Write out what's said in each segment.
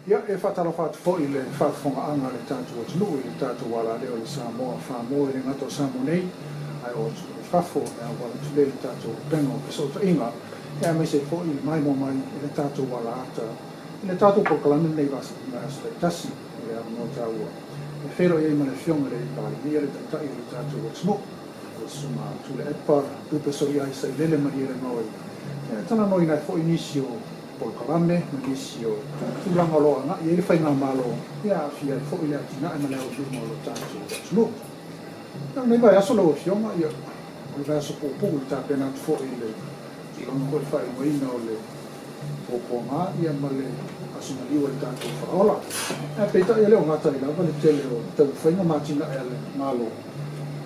Ia e whatara whatu fo i le whatwhonga anga le tātua tunu i le tātua wala leo le Samoa whamoa i le ngato Samoa nei ai o tu le whafo e a wala tule le tātua pengo ke so inga e a meise fo i le mai mo mai i le tātua wala ata i le tātua pokalana nei wasa i mai asa le tasi i le amo tāua e whero e ma le fionga le i pari nia le tātai i le tātua tunu o suma tu le epa upe so i aisa i lele maria le noi e tana noi nai fo inisio Polkalame, Manisio, Tulanga Loa, e ele fai ngā malo, ia fia i fōi lea tina, e ma leo tu mo lo tātou tunu. Nei vai aso lau fionga, ia, o vai aso pōpū i tā pena tu fōi le, tulanga koe fai moina o le pōpō ngā, ia ma le aso na liwa i tātou whaola. E peita ia leo ngātai lava le tele o tau whainga mātina e le malo.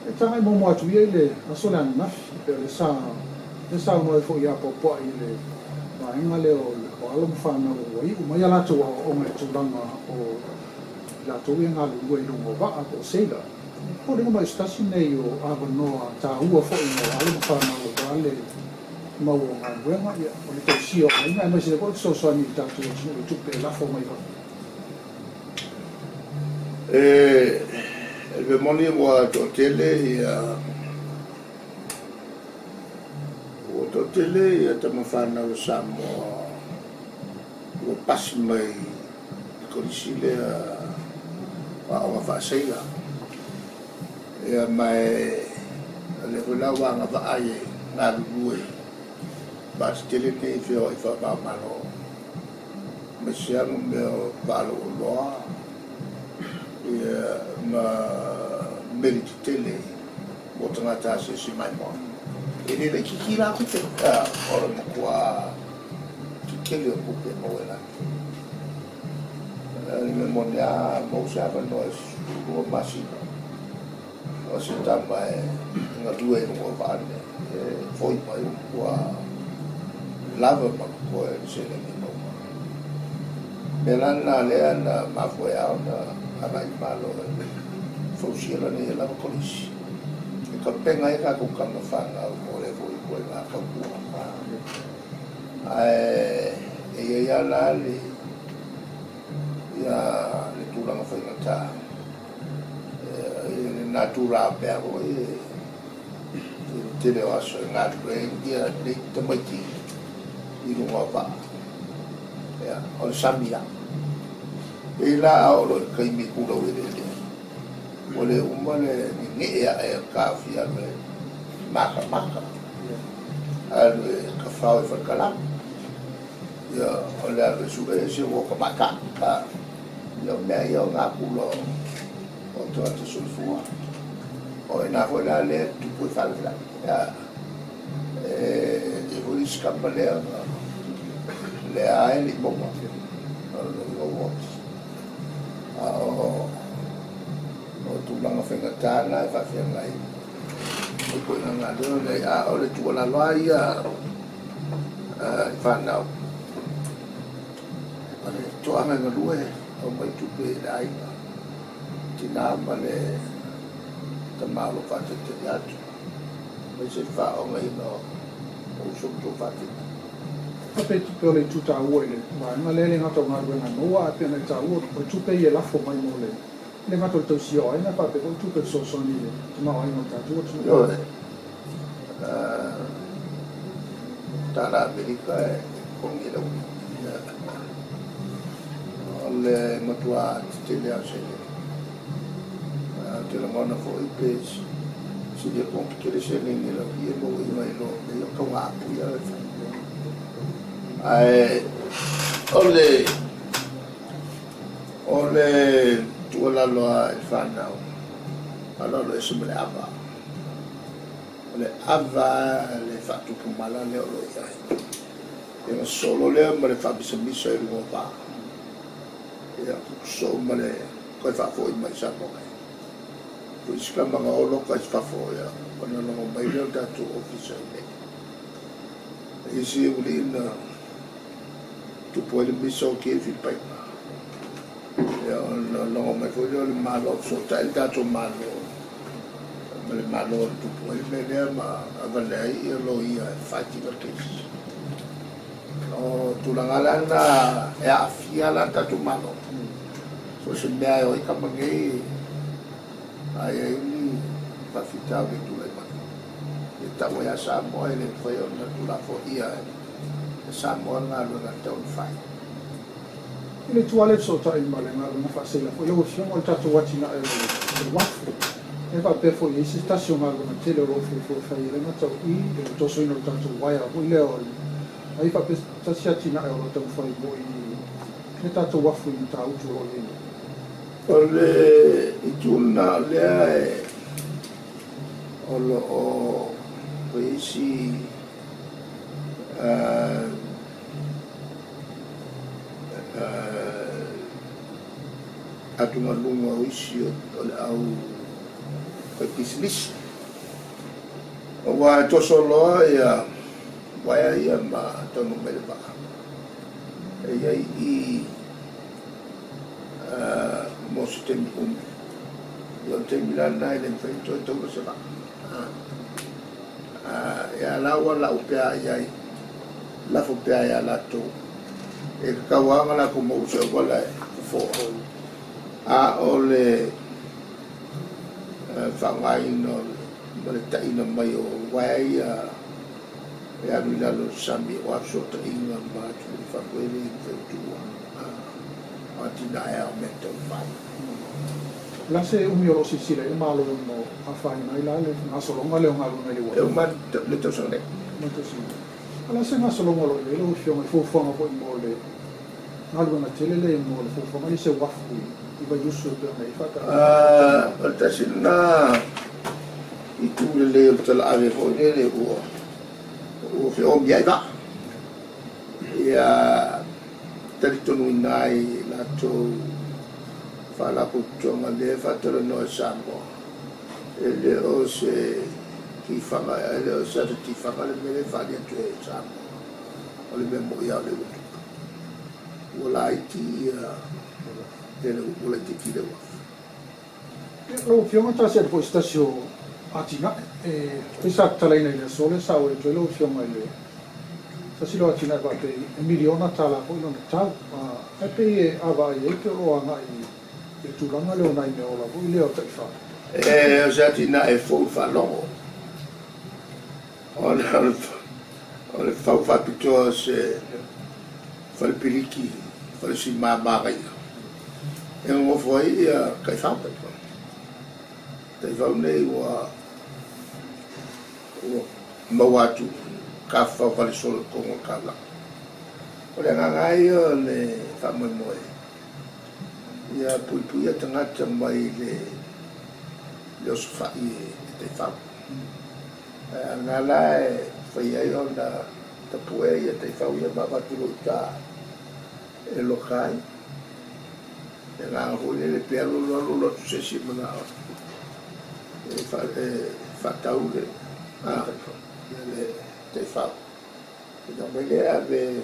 E tangai momo atu ia i le aso le anafi, pe le sā unoi fōi a pōpua i le Inga leo o alam whana o wai, o mai alatou o ngai tūranga o latou i ngā lua i rungo waa o seila. Ko ringa mai stasi nei o awa noa tā ua fōi o alam whana o wale mau o ngā ruenga, o le tau sio a inga, e mai sile ko te sosoani i tātou o tupe e lafo mai wha. El moni wa totele tele ia te mawhana o Samoa o pasi mai korisile a awa whaaseila ia mai le hula wanga whaaye ngā rurue basi tele nei whio i whaamalo me seangu me o walo o loa ia ma meriti tele o tangata se si mai moa ele le kiki la kute ora mo kwa kikele o pupe mo ela me monia mo sa va no es o masino o se tamba nga due no va foi mai kwa lava ma ko se le mo belana le ana ma foi ana ana malo fo si la ne la polisi ka penga e ka ko kama whanga o le voi koe ngā kaupua. E ia la le tūranga whaingatā. Nā tūrā pēr o te leo aso e ngā ture ia le tamaiti i runga wā. O le samia. E la aolo e kaimi kura ue le o le umane ni ea e kawhia me maka alu e ka whao e whakalam ia o le alu e su e se o ka maka ia mea ia o ngā kulo o toa te sulfua o e nā hoi la le tupu e whalawhila ia e hoi skamba lea le ae li moma o tūlanga whengatana e whawhiangai. O koe ngā leo nei a o le tuala loa ia i whanau. Ma le toanga ngā lue o mai tupe e ainga. Tina ma le tamalo whatete atu. Mai se whao ngai no o soto whatete. Pape tupe o le tuta ua i le. Ngā lele ngā tau ngā ruenga noa a pia nei tā ua. O tupe i e lafo mai mo le. Le ngato le tau sio aina pape ko tupe sosoni le tumau aina o tātua tunu. Yo tāra Amerika e kongi lau. O le matua te lea sele. Te la mana fo i pēs. Si le kongi kere sele ni lau i e mo i mai lo. Me o kaunga apu ia e whai. O le tuala loa e whanau. Alolo e sume le ava. O le ava le whatupu mala leo lo i ai. E ma solo leo ma le whabisa e rungo pā. E a kukuso ma le koe whafo i mai sa moe. Ko iska manga olo koe whafo ia. Pana longo mai leo datu ofisa i me. E isi uli ina tupu ele miso o kia whipaima. Longo mai foi le malo so tal dato malo le malo tu puoi vedere ma avere io lo ia fatti perché o tulangalana e afia la tatu mano so se mea o ika mangei ai ni pafita o tula mano e tamo ya Samoa ele foi o na tula fo ia Samoa nga lo na tau fai Ile tuale so ta in male nga na fasela foi lo fio mo tatu watina e wafu e va per foi isi station nga na tele ro fo fai le na tau I e to so ino tatu waya o le o ai fa per taciatina e o tau fai bo I tatu wafu in tau tu ro ni ole ituna le o lo o isi atu malunga o isi o le au pakisis o wa tosolo ia waya ia ma tonu melba ia I mostemi yo temilana ile mfento to sema ya lawa la upea ia la fopea ya la to e kawanga la ko mo se wala fo ole fangai no le taina mai o wai ya mila lo sami wa so taina ma tu fa ko ile tu atina ya mento mai la se umi o si sile malo no afai mai la le na solo ngale ngalo ngai wo e ma le to sone mo to si ala se na solo ngalo le lo fio mai fo mo ko mo le ngalo na tele le mo le fo mai se wafu I va yusu pe mai fata ta sina itu le tel ave fo le o fio mi va ya talitonu nai la to fala kutonga le fatelo no sambo ele o se ki fanga ele o se ti fanga le me fa dia tu sambo o le mo ya le wala iti dele wala ti le lo fio ma ta se po stasio atina e sa tala ina le sole sa o le lo fio mai le sa si lo atina va pe miliona tala ko no tau e pe ava e ke o anga I tu langa le ona I me ola ko le o tai fa o se atina e fo fa longo o le fa pito se fa le piliki fa le si mama ga e mo foi kai fa tai fa nei wa mawatu ka fa fa le solo ko ka la o le ngai o le fa mo mo ia pui tangata mai le sofa I te fa ngala e fai ai ona ta pue ia te fa ia baba tu ta e lokai e nga ho le pelo lo se si mana e fa taule le te fa e da mele ave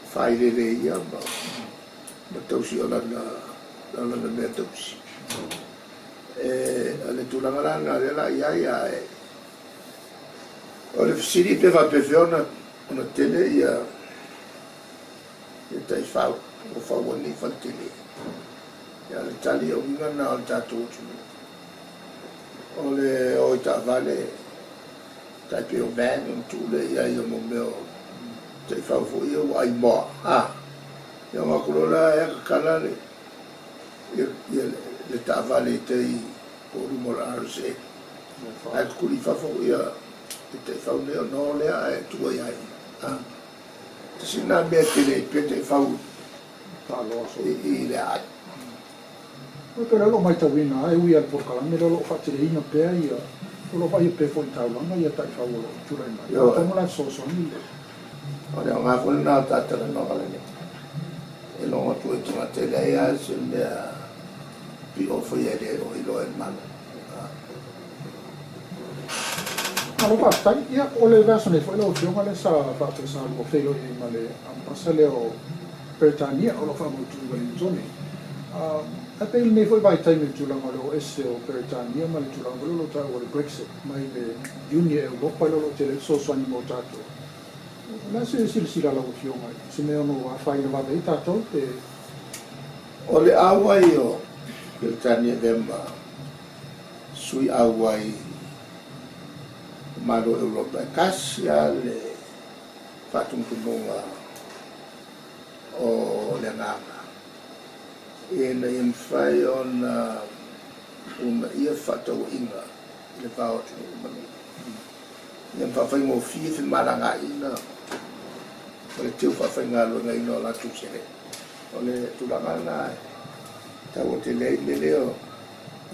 fa ile le ia ma tausi ona na me tausi ale tulangalanga le la ia o le fisiri pe va pe fiona ona tele ia e tai fa o fa woni fa tele ia le tali o minga na o tatu o le o ta vale tai pe o van un tule ia io mo meo tai fa fo io ai mo ia ma kulola e kalale le ta vale tei o rumor arse ai kuli fa fo ia te fa le no le ai tu ia te sina me tele pe te fa ta lo so I le ai pero lo mai ta wina ai ui al por kala me lo fa te ina pe ia lo vai pe fo ta langa ia tai fa lo tu lai mai ta mo la so ni o le nga fo na ta ta no kala ni e lo tu e tuma te le ia se le pi o fo ia de o ilo en mal Alo pa tai ia o le verso ne foi lo fio ma le sa fa te sa o felo I ma le passa le o Britania o lo fa mo tu in zone a pe ne foi vai tai me tu la o esse o Britania ma le tu la lo ta o le Brexit mai le Union Europa lo te le so so ni mo tato la sila lau fionga se me ono a whai na wame i tātou te o le awai o Britania Vemba sui awai malo Europa kasia le whatumpunonga o le nganga e na im whai o na una ia whatau inga le pao tunu umani ia whawhai ngō fie fi maranga ina o le teu whawhai ngā lua ngai no la tusere o le tulanga nā tau o te lei le leo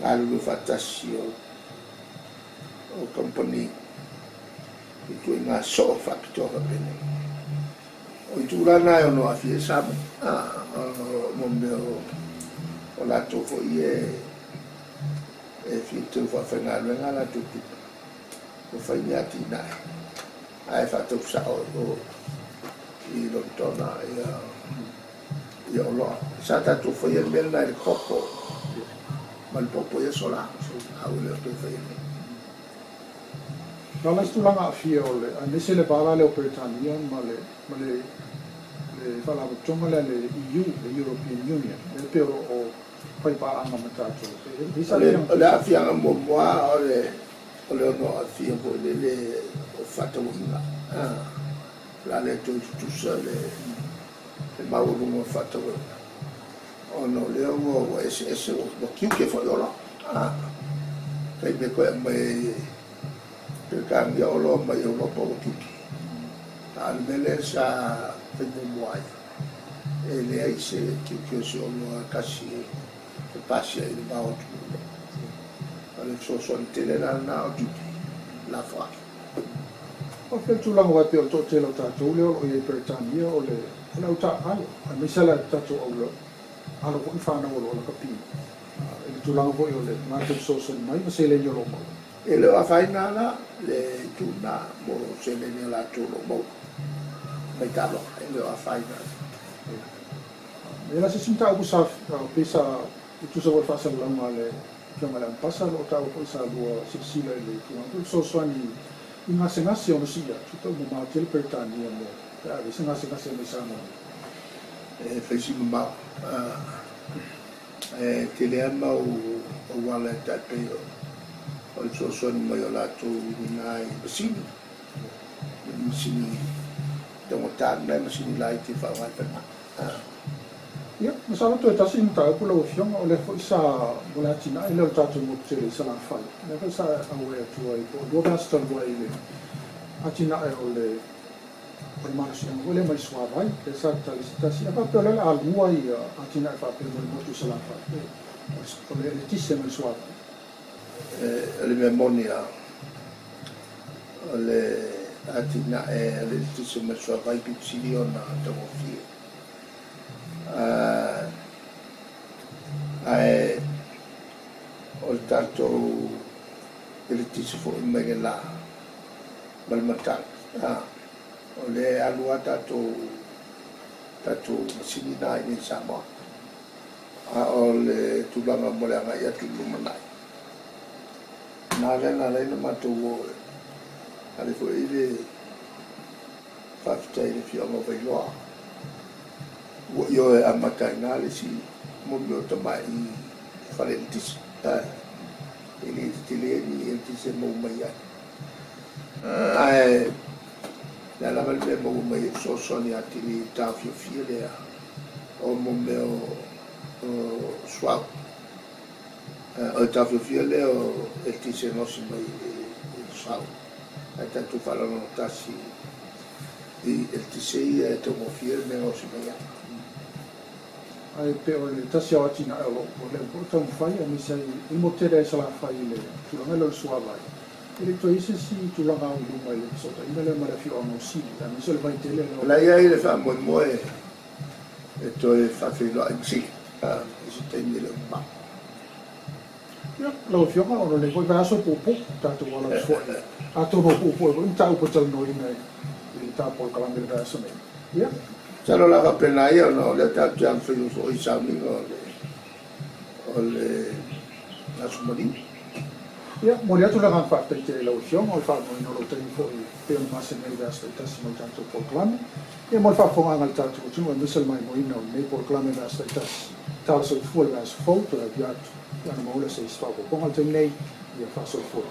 ngā lulu whatasi o company i tui ngā so whapitoha pene o i tūrana e ono a fie samu mo meo o la tofo i e fie tau whawhai ngā lua ngā la tutu o whai ngāti nai ai whatau sa o i lontona i o loa sa tatu whai e mel nai le kopo man popo e sola au leo tui whai e Nā lai stulanga a fia o le, a nese le bala le o Britania, ma le whalawa tonga le EU, le European Union, le peo o pai pa anga matato. O le a fia nga mo moa o le ono a fia po le o whatawinga. La le tusa le maurunga whatawinga. Ono le o ese o kiuke whaiola. Kai me koe mai kang ya Allah mai o po kiki al mele sa pemuai ele ai se kiki so no kasi e pasi ai ba o tu ale so tele na o tu la fa o fe tu la mo te o to te lo ta tu le o e Britania o le la ta alo a me sala ta tu o lo alo ko fa na o lo ka pi e tu la mo o le ma te so mai ma se le yo lo mo e le a faina la le tuna mo se le ne la tu lo mo mai talo e le a faina e la se sinta o sa pesa tu so fa sa la male que mala pasa lo ta o sa lo si le tu so ni una sensazione no sia tutto mo ma tel per tani mo e se na sensazione mi sa no e feci ma te le ama o wala ta pe o so mai o lato nai masini te mo tana masini lai te fa wa ta ia ma sa to ta sin ta ko lo fiong o le fo sa bola tina e le ta mo te sa la fa le ko sa a we tu ai ko do ba sta bo ai le a tina e o le ma si mo le mai swa vai che sa ta si pa per la al muai a tina fa per mo tu sa la fa o le ti se mo swa le memoria le atina e le tisi me sua vai piccino na tomo fi o tanto le tisi fu in megela balmata o le alua tato sini na in sama o le tulanga mole nga ya tulumana na le mato wo ale fo ile fafta ile fio mo vai lo wo yo e amata na le si mo mo to mai fare il tis ile il tis mo mai ai la val be mo mai so ni atili ta fio file o mo meo swap o tafio fiele o e ti se no si mai sau ai tanto fala no tasi e ti sei e to mo fiele me no si mai ai pe o le tasi o tina e lo le porta un fai a mi sai il motere sa la fai le tu non lo sua vai e to isi si tu la va un mai le so ta le mala fio no si da mi so le vai tele la ia ile fa mo e to e fa filo ai si si te mi le ma lo fiona o le poi va so popo tanto wala fuori a to no popo un tau po tal no ina il tapo con la merda so ne ya se lo lava appena io no le tanto han filo so i salmi o le la sumoni Ia, mo le atu la ngan whakta i te lau whionga, o le whaamo ino lo tari fo i peo masa nei vasta i tasi mai tātou proklame. Ia mo le whafonga le tātou tunu, a misal mai mo ino nei proklame vasta i tasi. Tāla so i fual vasta fau, tala viatu, ia na maula se i swapo. Ponga te nei, ia whaso i fual.